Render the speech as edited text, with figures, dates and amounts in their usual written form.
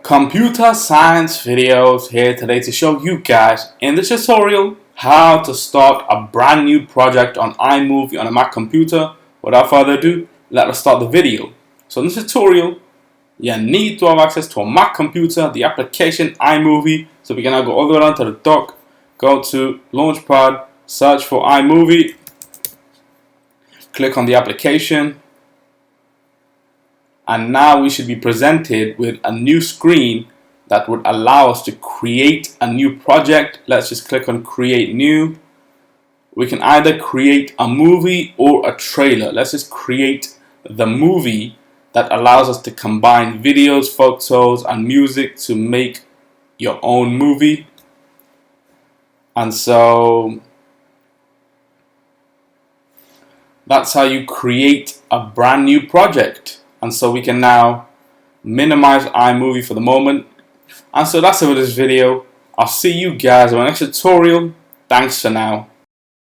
Computer science videos here today to show you guys in this tutorial how to start a brand new project on iMovie on a Mac computer. Without further ado, let us start the video. So in this tutorial, you need to have access to a Mac computer, the application iMovie. So we can now go all the way down to the dock, go to Launchpad, search for iMovie, click on the application. And now we should be presented with a new screen that would allow us to create a new project. Let's just click on create new. We can either create a movie or a trailer. Let's just create the movie that allows us to combine videos, photos and music to make your own movie. And so that's how you create a brand new project. And so we can now minimize iMovie for the moment. And so that's it for this video. I'll see you guys in my next tutorial. Thanks for now.